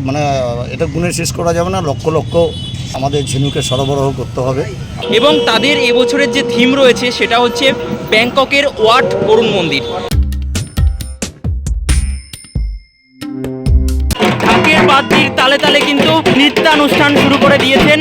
মানে এটা গুণে শেষ করা যাবে না, লক্ষ লক্ষ আমাদের ঝিনুকে সরবরাহ করতে হবে। এবং তাদের এবছরের যে থিম রয়েছে সেটা হচ্ছে ব্যাংককের ওয়াট অরুণ মন্দির। ঢাকের বাদ্যির তালে তালে কিন্তু নৃত্যানুষ্ঠান শুরু করে দিয়েছেন।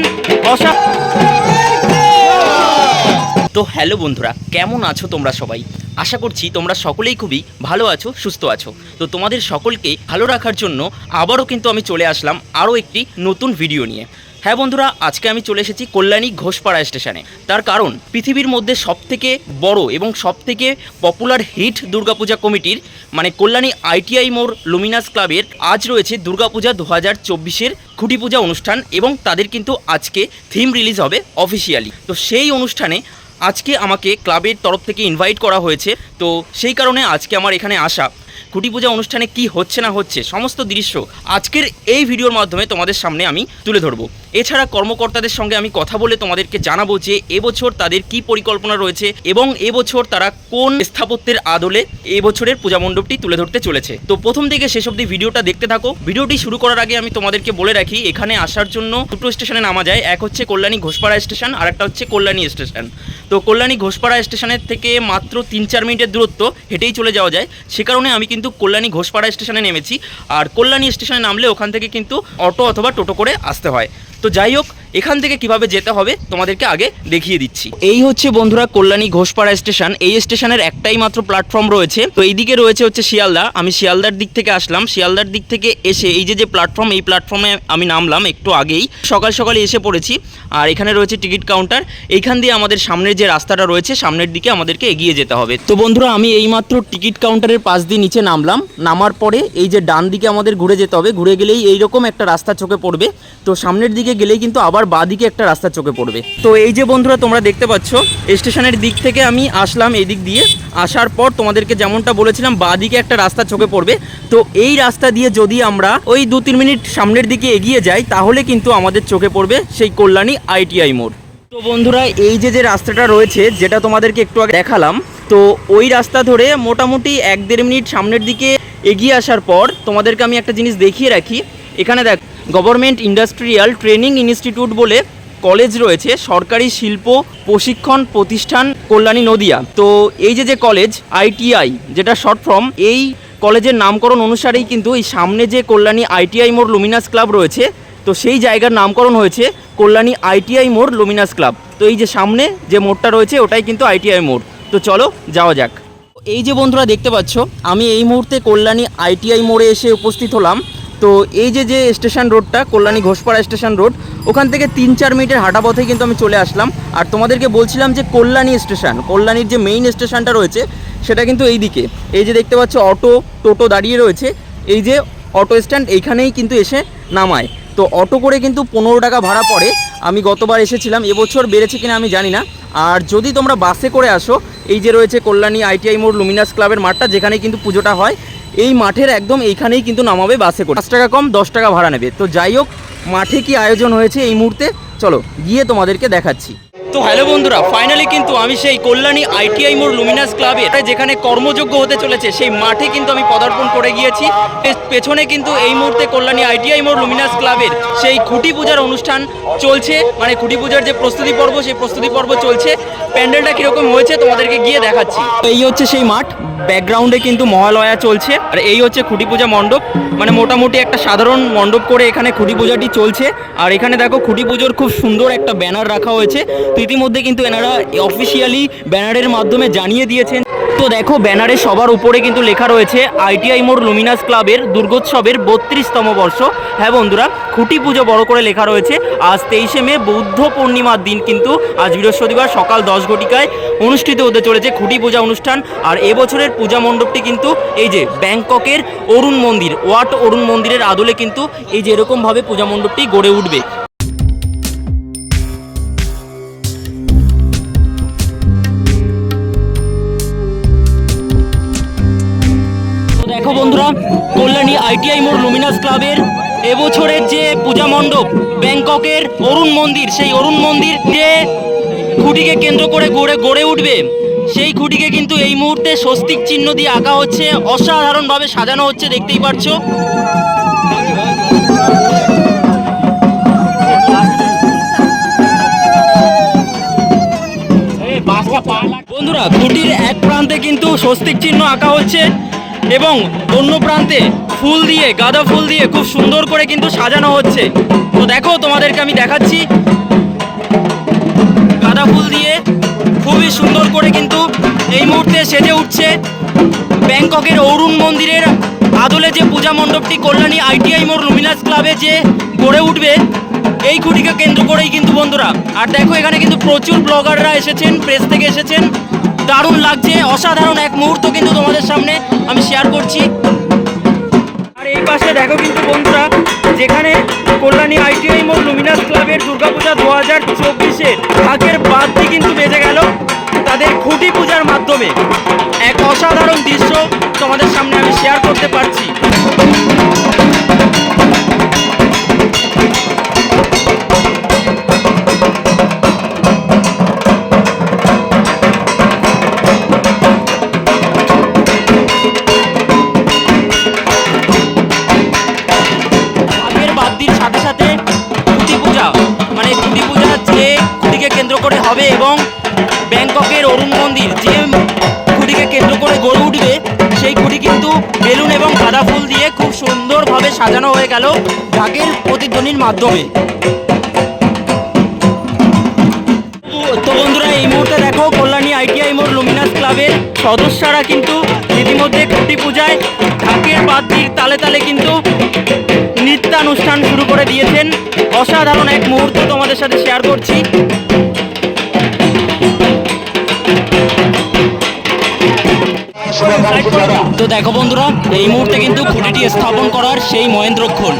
তো হ্যালো বন্ধুরা, কেমন আছো তোমরা সবাই? আশা করছি তোমরা সকলেই খুবই ভালো আছো, সুস্থ আছো। তো তোমাদের সকলকে ভালো রাখার জন্য আবারও কিন্তু আমি চলে আসলাম আরও একটি নতুন ভিডিও নিয়ে। হ্যাঁ বন্ধুরা, আজকে আমি চলে এসেছি কল্যাণী ঘোষপাড়া স্টেশনে। তার কারণ পৃথিবীর মধ্যে সবথেকে বড় এবং সবথেকে পপুলার হিট দুর্গাপূজা কমিটির মানে কল্যাণী আইটিআই মোড় লুমিনাস ক্লাবের আজ রয়েছে দুর্গাপূজা 2024-এর খুঁটি পূজা অনুষ্ঠান এবং তাদের কিন্তু আজকে থিম রিলিজ হবে অফিসিয়ালি। তো সেই অনুষ্ঠানে আজকে আমাকে ক্লাবের তরফ থেকে ইনভাইট করা হয়েছে। তো সেই কারণে আজকে আমার এখানে আসা। খুঁটি পূজা অনুষ্ঠানে কি হচ্ছে না হচ্ছে সমস্ত দৃশ্য আজকের এই ভিডিওর মাধ্যমে তোমাদের সামনে আমি তুলে ধরবো। এছাড়া কর্মকর্তাদের সঙ্গে আমি কথা বলে তোমাদেরকে জানাবো যে এবছর তাদের কি পরিকল্পনা রয়েছে এবং এবছর তারা কোন স্থাপত্যের আদলে এবছরের পূজা মণ্ডপটি তুলে ধরতে চলেছে। তো প্রথম থেকে শেষ অবধি ভিডিওটা দেখতে থাকো। ভিডিওটি শুরু করার আগে আমি তোমাদেরকে বলে রাখি, এখানে আসার জন্য দুটো স্টেশনে নামা যায়। এক হচ্ছে কল্যাণী ঘোষপাড়া স্টেশন, আর একটা হচ্ছে কল্যাণী স্টেশন। তো কল্যাণী ঘোষপাড়া স্টেশনের থেকে মাত্র 3-4 মিনিটের দূরত্ব, হেঁটেই চলে যাওয়া যায়। সে কারণে আমি কিন্তু কল্যাণী ঘোষপাড়া স্টেশনে নেমেছি। আর কল্যাণী স্টেশনে নামলে ওখান থেকে কিন্তু অটো অথবা টোটো করে আসতে হয়। তো যাই হোক, এখান থেকে কিভাবে যেতে হবে তোমাদেরকে আগে দেখিয়ে দিচ্ছি। এই হচ্ছে বন্ধুরা কল্যাণী ঘোষপাড়া স্টেশন। এই স্টেশনের একটাই মাত্র প্ল্যাটফর্ম রয়েছে। তো এইদিকে রয়েছে হচ্ছে শিয়ালদা। আমি শিয়ালদার দিক থেকে আসলাম। শিয়ালদার দিক থেকে এসে এই যে প্ল্যাটফর্ম, এই প্ল্যাটফর্মে আমি নামলাম একটু আগেই, সকাল সকালে এসে পড়েছি। আর এখানে রয়েছে টিকিট কাউন্টার। এইখান দিয়ে আমাদের সামনের যে রাস্তাটা রয়েছে সামনের দিকে আমাদেরকে এগিয়ে যেতে হবে। তো বন্ধুরা, আমি এইমাত্র টিকিট কাউন্টারের পাশ দিয়ে নিচে নামলাম। নামার পরে এই যে ডান দিকে আমাদের ঘুরে যেতে হবে। ঘুরে গেলেই এইরকম একটা রাস্তা চোখে পড়বে। তো সামনের দিকে গেলেই কিন্তু আবার বাঁ দিকে একটা রাস্তা চোখে পড়বে। তো এই যে বন্ধুরা তোমরা দেখতে পাচ্ছ, স্টেশনের দিক থেকে আমি আসলাম এই দিক দিয়ে। আসার পর তোমাদেরকে যেমনটা বলেছিলাম বাঁ দিকে একটা রাস্তা চোখে পড়বে। তো এই রাস্তা দিয়ে যদি আমরা ওই 2-3 মিনিট সামনের দিকে এগিয়ে যাই তাহলে কিন্তু আমাদের চোখে পড়বে সেই কল্যাণী আইটিআই মোড়। তো বন্ধুরা, এই যে রাস্তাটা রয়েছে যেটা তোমাদেরকে একটু আগে দেখালাম, তো ওই রাস্তা ধরে মোটামুটি 1-1.5 মিনিট সামনের দিকে এগিয়ে আসার পর তোমাদেরকে আমি একটা জিনিস দেখিয়ে রাখি। এখানে দেখ, গভর্নমেন্ট ইন্ডাস্ট্রিয়াল ট্রেনিং ইনস্টিটিউট বলে কলেজ রয়েছে, সরকারি শিল্প প্রশিক্ষণ প্রতিষ্ঠান কল্যাণী নদিয়া। তো এই যে কলেজ আইটিআই, যেটা শর্ট ফর্ম, এই কলেজের নামকরণ অনুসারেই কিন্তু এই সামনে যে কল্যাণী আইটিআই মোড় লুমিনাস ক্লাব রয়েছে, তো সেই জায়গার নামকরণ হয়েছে কল্যাণী আইটিআই মোড় লুমিনাস ক্লাব। তো এই যে সামনে যে মোড়টা রয়েছে ওটাই কিন্তু আইটিআই মোড়। তো চলো যাওয়া যাক। এই যে বন্ধুরা দেখতে পাচ্ছ, আমি এই মুহূর্তে কল্যাণী আইটিআই মোড়ে এসে উপস্থিত হলাম। তো এই যে স্টেশন রোডটা কল্যাণী ঘোষপাড়া স্টেশন রোড, ওখান থেকে 3-4 মিনিটের হাঁটা পথেই কিন্তু আমি চলে আসলাম। আর তোমাদেরকে বলছিলাম যে কল্যাণী স্টেশন, কল্যাণীর যে মেইন স্টেশনটা রয়েছে সেটা কিন্তু এই দিকে। এই যে দেখতে পাচ্ছ টোটো দাঁড়িয়ে রয়েছে, এই যে অটো স্ট্যান্ড, এইখানেই কিন্তু এসে নামায়। তো অটো করে কিন্তু 15 টাকা ভাড়া পড়ে। আমি গতবার এসেছিলাম, এবছর বেড়েছে কিনা আমি জানি না। আর যদি তোমরা বাসে করে আসো, এই যে রয়েছে কল্যাণী আইটিআই মোড় লুমিনাস ক্লাবের মাঠটা, যেখানে কিন্তু পুজোটা হয়, এই মাঠের একদম এইখানেই কিন্তু নামাবে বাসে করে। 5 টাকা কম, 10 টাকা ভাড়া নেবে। তো যাই হোক, মাঠে কি আয়োজন হয়েছে এই মুহূর্তে চলো গিয়ে তোমাদেরকে দেখাচ্ছি। তো হ্যালো বন্ধুরা, ফাইনালি কিন্তু আমি সেই কল্যাণী আইটিআই মোড় লুমিনাস ক্লাবে যেখানে কর্মযোগ্য হতে চলেছে সেই মাঠে কিন্তু আমি পদার্পণ করে গিয়েছি। পেছনে কিন্তু এই মুহূর্তে কল্যাণী আইটিআই মোড় লুমিনাস ক্লাবের সেই খুঁটি পূজার অনুষ্ঠান চলছে, মানে খুঁটি পূজার যে প্রস্তুতি পর্ব সেই প্রস্তুতি পর্ব চলছে। প্যান্ডেলটা কীরকম হয়েছে তোমাদেরকে গিয়ে দেখাচ্ছি। এই হচ্ছে সেই মাঠ, ব্যাকগ্রাউন্ডে কিন্তু মহালয়া চলছে। আর এই হচ্ছে খুঁটি পূজা মণ্ডপ, মানে মোটামুটি একটা সাধারণ মণ্ডপ করে এখানে খুঁটি পূজাটি চলছে। আর এখানে দেখো খুঁটি পুজোর খুব সুন্দর একটা ব্যানার রাখা হয়েছে। তো ইতিমধ্যে কিন্তু এনারা অফিসিয়ালি ব্যানারের মাধ্যমে জানিয়ে দিয়েছেন। তো দেখো, ব্যানারে সবার উপরে কিন্তু লেখা রয়েছে আইটিআই মোড় লুমিনাস ক্লাবের দুর্গোৎসবের 32তম বর্ষ। হ্যাঁ বন্ধুরা, খুঁটি পুজো বড় করে লেখা রয়েছে। আজ 23শে মে বৌদ্ধ পূর্ণিমার দিন কিন্তু আজ বৃহস্পতিবার সকাল 10 ঘটিকায় অনুষ্ঠিত হতে চলেছে খুঁটি পূজা অনুষ্ঠান। আর এবছরের পূজা মণ্ডপটি কিন্তু এই যে ব্যাংককের অরুণ মন্দির, ওয়াট অরুণ মন্দিরের আদলে কিন্তু এই যে এরকমভাবে পূজা মণ্ডপটি গড়ে উঠবে। দেখো বন্ধুরা, কল্যাণী আইটিআই মোড় লুমিনাস ক্লাবের এবছরের যে পূজা মণ্ডপ ব্যাংককের অরুণ মন্দির, সেই অরুণ মন্দির যে খুঁটিকে কেন্দ্র করে গড়ে উঠবে, সেই খুঁটিকে কিন্তু এই মুহূর্তে স্বস্তিক চিহ্ন দিয়ে আঁকা হচ্ছে, অসাধারণভাবে সাজানো হচ্ছে, দেখতেই পাচ্ছ। প্রান্তে কিন্তু স্বস্তিক চিহ্ন আঁকা হচ্ছে এবং অন্য প্রান্তে ফুল দিয়ে, গাঁদা ফুল দিয়ে খুব সুন্দর করে কিন্তু সাজানো হচ্ছে। তো দেখো, তোমাদেরকে আমি দেখাচ্ছি, গাঁদা ফুল দিয়ে খুবই সুন্দর করে কিন্তু এই মুহূর্তে সেজে উঠছে ব্যাংককের অরুণ মন্দিরের আদলে যে পূজা মণ্ডপটি কল্যাণী ITI মোড় লুমিনাস ক্লাবে যে গড়ে উঠবে, এই খুঁটিকে কেন্দ্র করেই কিন্তু বন্ধুরা। আর দেখো, এখানে কিন্তু প্রচুর ব্লগাররা এসেছেন, প্রেস থেকে এসেছেন। দারুণ লাগছে, অসাধারণ এক মুহূর্ত কিন্তু তোমাদের সামনে আমি শেয়ার করছি। আর এই পাশে দেখো কিন্তু বন্ধুরা, যেখানে কল্যাণী ITI মোড় লুমিনাস ক্লাবের দুর্গাপূজা 2024-এর ঢাকের বাদ্যি কিন্তু বেজে গেল তাদের খুঁটি পূজার মাধ্যমে। এক অসাধারণ দৃশ্য তোমাদের সামনে আমি শেয়ার করতে পারছি। করে হবে এবং ব্যাংককের অরুণ মন্দির যে খুঁটিকে কেন্দ্র করে গড়ে উঠবে, সেই খুঁটি কিন্তু বেলুন এবং গাঁদা ফুল দিয়ে খুব সুন্দরভাবে সাজানো হয়ে গেল ঢাকের প্রতিধ্বনির মাধ্যমে। তো বন্ধুরা, এই মুহূর্তে দেখো কল্যাণী ITI মোড় লুমিনাস ক্লাবের সদস্যরা কিন্তু ইতিমধ্যে খুঁটি পূজায় ঢাকের বাদ্যির তালে তালে কিন্তু নৃত্যানুষ্ঠান শুরু করে দিয়েছেন। অসাধারণ এক মুহূর্ত তোমাদের সাথে শেয়ার করছি। তো দেখো বন্ধুরা, এই মুহূর্তে কিন্তু খুঁটিটি স্থাপন করার সেই মহেন্দ্রক্ষণ।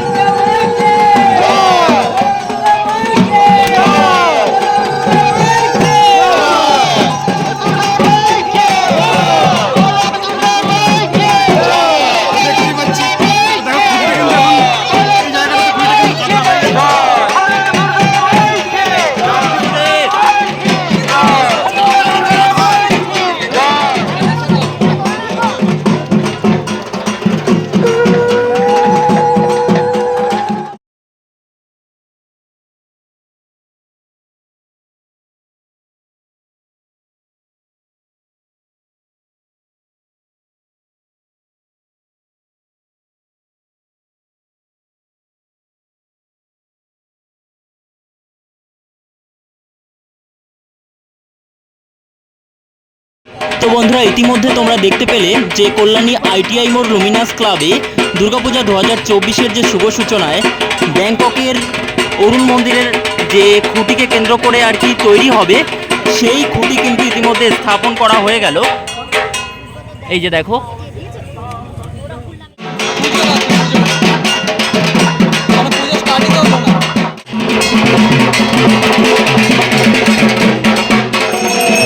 তো বন্ধুরা, ইতিমধ্যে তোমরা দেখতে পেলে যে কল্যাণী ITI মোড় লুমিনাস ক্লাবে দুর্গাপূজা 2024-এর যে শুভ সূচনায় ব্যাংককের অরুণ মন্দিরের যে খুঁটিকে কেন্দ্র করে আর কি তৈরি হবে, সেই খুঁটি কিন্তু ইতিমধ্যে স্থাপন করা হয়ে গেল। এই যে দেখো,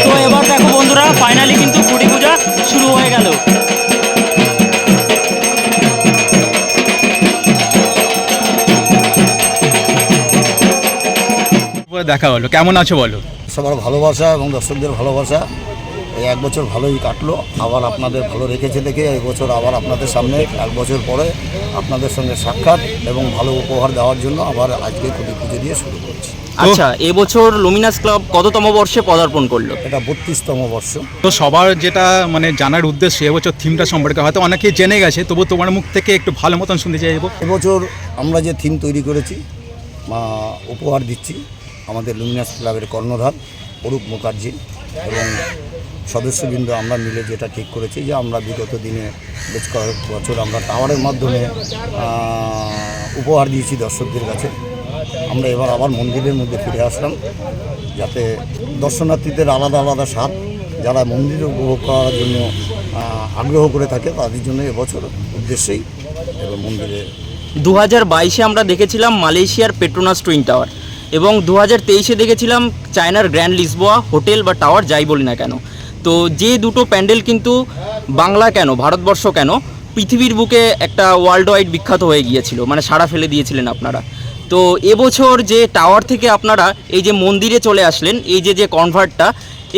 তো এবার দেখো বন্ধুরা, ফাইনালি কিন্তু খুঁটি পূজা শুরু হয়ে গেল। দেখা হলো, কেমন আছো বলো? সবার ভালোবাসা এবং দর্শকদের ভালোবাসা এই এক বছর ভালোই কাটলো। আবার আপনাদের ভালো রেখেছে দেখে এই বছর আবার আপনাদের সামনে এক বছর পরে আপনাদের সঙ্গে সাক্ষাৎ এবং ভালো উপহার দেওয়ার জন্য আবার আজকে খুঁটি পুজো দিয়ে শুরু করছি। আচ্ছা, এবছর লুমিনাস ক্লাব কততম বর্ষে পদার্পণ করলো? এটা 32তম বর্ষ। তো সবার যেটা মানে জানার উদ্দেশ্য, এবছর থিমটা সম্পর্কে হয়তো অনেকেই জেনে গেছে, তবু তোমার মুখ থেকে একটু ভালো মতন শুনতে চাইবো। এবছর আমরা যে থিম তৈরি করেছি, উপহার দিচ্ছি আমাদের লুমিনাস ক্লাবের কর্ণধার অরূপ মুখার্জি এবং সদস্যবৃন্দ আমরা মিলে যেটা ঠিক করেছি যে আমরা বিগত দিনে বেশ কয়েক বছর আমরা টাওয়ারের মাধ্যমে উপহার দিয়েছি দর্শকদের কাছে। আমরা এবার আবার মন্দিরের মধ্যে ফিরে আসলাম, যাতে দর্শনার্থীদের আলাদা আলাদা স্বাদ যারা মন্দিরে উপভোগ করার জন্য আগ্রহ করে থাকে তাদের জন্য এবছর উদ্দেশ্যেই এবং মন্দিরে 2022-এ আমরা দেখেছিলাম মালয়েশিয়ার পেট্রোনাস টুইন টাওয়ার এবং 2023-এ দেখেছিলাম চায়নার গ্র্যান্ড লিসবোয়া হোটেল বা টাওয়ার, যাই বলি না কেন। তো যে দুটো প্যান্ডেল কিন্তু বাংলা কেন, ভারতবর্ষ কেন, পৃথিবীর বুকে একটা ওয়ার্ল্ড ওয়াইড বিখ্যাত হয়ে গিয়েছিল, মানে সাড়া ফেলে দিয়েছিলেন আপনারা। তো এবছর যে টাওয়ার থেকে আপনারা এই যে মন্দিরে চলে আসলেন, এই যে কনভার্টটা,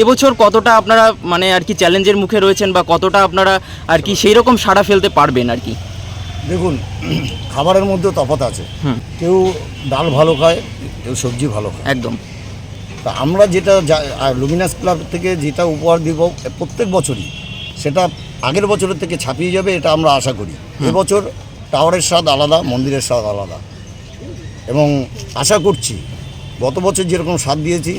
এবছর কতটা আপনারা মানে আর কি চ্যালেঞ্জের মুখে রয়েছেন বা কতটা আপনারা আর কি সেই রকম সাড়া ফেলতে পারবেন আর কি? দেখুন, খাবারের মধ্যে তফাৎ আছে। কেউ ডাল ভালো খায়, কেউ সবজি ভালো খায়। একদম। তা আমরা যেটা লুমিনাস ক্লাব থেকে যেটা উপহার দিব প্রত্যেক বছরই সেটা আগের বছরের থেকে ছাপিয়ে যাবে, এটা আমরা আশা করি। এবছর টাওয়ারের স্বাদ আলাদা, মন্দিরের স্বাদ আলাদা, এবং আশা করছি গত বছর যেরকম স্বাদ দিয়েছি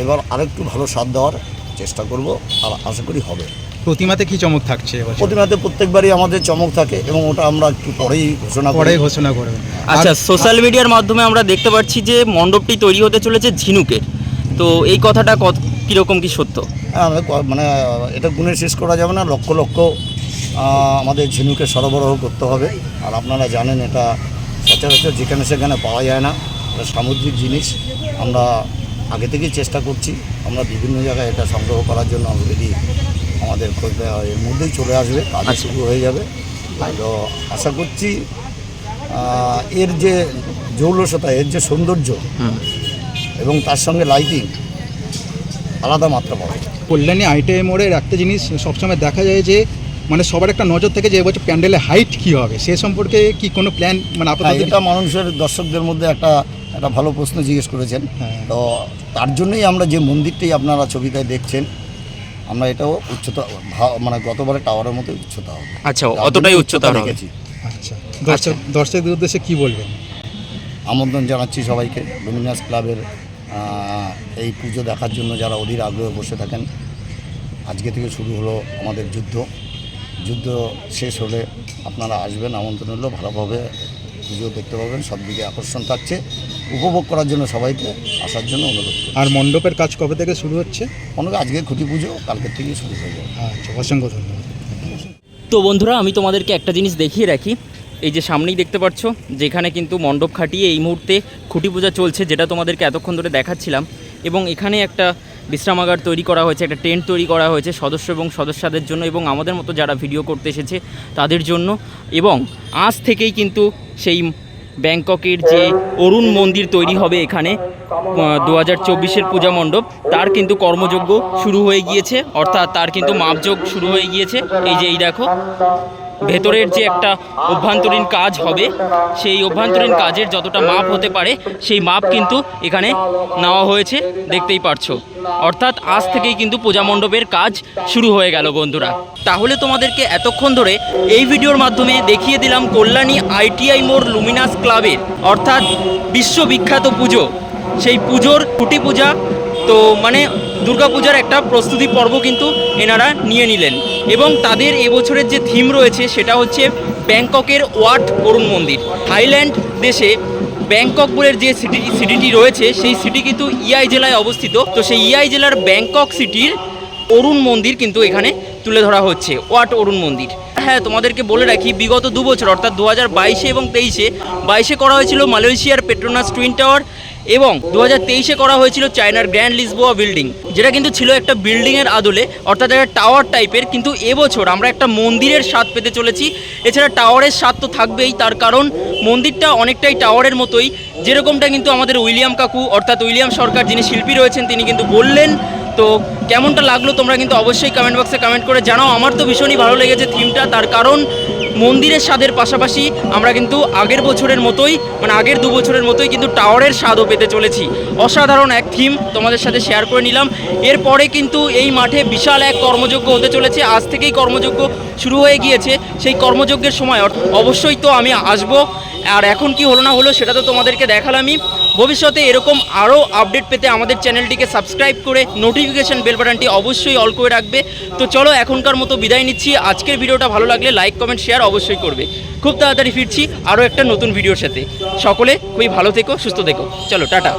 এবার আরেকটু ভালো স্বাদ দেওয়ার চেষ্টা করব, আর আশা করি হবে। প্রতিমাতে কি চমক থাকছে এবছর? প্রতিমাতে প্রত্যেকবারই আমাদের চমক থাকে, এবং ওটা আমরা একটু পরেই ঘোষণা করবেন। আচ্ছা, সোশ্যাল মিডিয়ার মাধ্যমে আমরা দেখতে পাচ্ছি যে মণ্ডপটি তৈরি হতে চলেছে ঝিনুকের, তো এই কথাটা কীরকম কি সত্য? হ্যাঁ, মানে এটা গুণে শেষ করা যাবে না, লক্ষ লক্ষ আমাদের ঝিনুকে সরবরাহ করতে হবে। আর আপনারা জানেন এটা সচরাচর যেখানে সেখানে পাওয়া যায় না, এটা সামুদ্রিক জিনিস। আমরা আগে থেকেই চেষ্টা করছি, আমরা বিভিন্ন জায়গায় এটা সংগ্রহ করার জন্য অলরেডি আমাদের এর মধ্যেই চলে আসবে, কাজ শুরু হয়ে যাবে। তো আশা করছি এর যে জৌলসতা, এর যে সৌন্দর্য এবং তার সঙ্গে লাইটিং আলাদা মাত্রা পাবে। কল্যাণী আইটিআই মোড়ের একটা জিনিস সবসময় দেখা যায় যে মানে সবার একটা নজর থেকে যে এবছর প্যান্ডেলের হাইট কী হবে, সে সম্পর্কে কি কোনো প্ল্যান মানে আপনাদের? এটা মানুষের দর্শকদের মধ্যে একটা ভালো প্রশ্ন জিজ্ঞেস করেছেন। তো তার জন্যই আমরা যে মন্দিরটাই আপনারা ছবিটায় দেখছেন, আমরা এটাও উচ্চতা মানে গতবারে টাওয়ারের মতো উচ্চতা হবে। আচ্ছা, অতটাই উচ্চতা রেখেছি। আচ্ছা, দর্শকদের উদ্দেশ্যে কী বলবেন? আমন্ত্রণ জানাচ্ছি সবাইকে লুমিনাস ক্লাবের এই পুজো দেখার জন্য, যারা অধীর আগ্রহে বসে থাকেন। আজকে থেকে শুরু হলো আমাদের যুদ্ধ শেষ হলে আপনারা আসবেন, আমন্ত্রণ হলো, ভালোভাবে পুজো দেখতে পাবেন, সব দিকে আকর্ষণ থাকছে, উপভোগ করার জন্য সবাইকে আসার জন্য অনুরোধ করি। আর মণ্ডপের কাজ কবে থেকে শুরু হচ্ছে? আজকে খুঁটি পুজো, কালকের থেকেই শুরু হয়ে যাবে। আচ্ছা, অসংখ্য ধন্যবাদ। তো বন্ধুরা, আমি তোমাদেরকে একটা জিনিস দেখিয়ে রাখি। এই যে সামনেই দেখতে পাচ্ছ, যেখানে কিন্তু মণ্ডপ খাটিয়ে এই মুহূর্তে খুঁটি পূজা চলছে, যেটা তোমাদেরকে এতক্ষণ ধরে দেখাচ্ছিলাম। এবং এখানে একটা বিশ্রামাগার তৈরি করা হয়েছে, একটা টেন্ট তৈরি করা হয়েছে সদস্য এবং সদস্যদের জন্য, এবং আমাদের মতো যারা ভিডিও করতে এসেছে তাদের জন্য। এবং আজ থেকেই কিন্তু সেই ব্যাংককের যে অরুণ মন্দির তৈরি হবে এখানে 2024-এর পূজা মণ্ডপ, তার কিন্তু কর্মযজ্ঞ শুরু হয়ে গিয়েছে, অর্থাৎ তার কিন্তু মাপযোগ শুরু হয়ে গিয়েছে। এই দেখো, ভেতরের যে একটা অভ্যন্তরীণ কাজ হবে, সেই অভ্যন্তরীণ কাজের যতটা মাপ হতে পারে সেই মাপ কিন্তু এখানে নেওয়া হয়েছে, দেখতেই পারছো। অর্থাৎ আজ থেকেই কিন্তু পূজা মণ্ডপের কাজ শুরু হয়ে গেল বন্ধুরা। তাহলে তোমাদেরকে এতক্ষণ ধরে এই ভিডিওর মাধ্যমে দেখিয়ে দিলাম কল্যাণী আইটিআই মোড় লুমিনাস ক্লাবের অর্থাৎ বিশ্ববিখ্যাত পুজো, সেই পুজোর খুঁটি পূজা। তো মানে দুর্গাপূজার একটা প্রস্তুতি পর্ব কিন্তু এনারা নিয়ে নিলেন, এবং তাদের এবছরের যে থিম রয়েছে সেটা হচ্ছে ব্যাংককের ওয়াট অরুণ মন্দির। থাইল্যান্ড দেশে ব্যাংকক বলে যে সিটিটি রয়েছে, সেই সিটি কিন্তু ইয়াই জেলায় অবস্থিত। তো সেই ইয়াই জেলার ব্যাংকক সিটির অরুণ মন্দির কিন্তু এখানে তুলে ধরা হচ্ছে, ওয়াট অরুণ মন্দির। হ্যাঁ, তোমাদেরকে বলে রাখি, বিগত 2 বছর অর্থাৎ 2022 এবং 23-এ করা হয়েছিল মালয়েশিয়ার পেট্রোনাস টুইন টাওয়ার, এবং 2023-এ করা হয়েছিল চায়নার গ্র্যান্ড লিসবোয়া বিল্ডিং, যেটা কিন্তু ছিল একটা বিল্ডিংয়ের আদলে, অর্থাৎ একটা টাওয়ার টাইপের। কিন্তু এবছর আমরা একটা মন্দিরের স্বাদ পেতে চলেছি। এছাড়া টাওয়ারের স্বাদ তো থাকবেই, তার কারণ মন্দিরটা অনেকটাই টাওয়ারের মতোই, যেরকমটা কিন্তু আমাদের উইলিয়াম কাকু অর্থাৎ উইলিয়াম সরকার যিনি শিল্পী রয়েছেন তিনি কিন্তু বললেন। তো কেমনটা লাগলো তোমরা কিন্তু অবশ্যই কমেন্ট বক্সে কমেন্ট করে জানাও। আমার তো ভীষণই ভালো লেগেছে থিমটা, তার কারণ মন্দিরের স্বাদের পাশাপাশি আমরা কিন্তু আগের 2 বছরের মতোই কিন্তু টাওয়ারের স্বাদও পেতে চলেছি। অসাধারণ এক থিম তোমাদের সাথে শেয়ার করে নিলাম। এরপরে কিন্তু এই মাঠে বিশাল এক কর্মযজ্ঞ হতে চলেছে, আজ থেকেই কর্মযজ্ঞ শুরু হয়ে গিয়েছে। সেই কর্মযজ্ঞের সময় অবশ্যই তো আমি আসবো, আর এখন কি হলো না হলো সেটা তো তোমাদেরকে দেখালামই। ভবিষ্যতে এরকম আরও আপডেট পেতে আমাদের চ্যানেলটিকে সাবস্ক্রাইব করে নোটিফিকেশান বেল বাটনটি অবশ্যই অল করে রাখবে। তো চলো এখনকার মতো বিদায় নিচ্ছি। আজকের ভিডিওটা ভালো লাগলে লাইক কমেন্ট শেয়ার অবশ্যই করবে। খুব তাড়াতাড়ি ফিরছি আরও একটা নতুন ভিডিওর সাথে। সকলে খুবই ভালো থেকো, সুস্থ থেকো। চলো টাটা।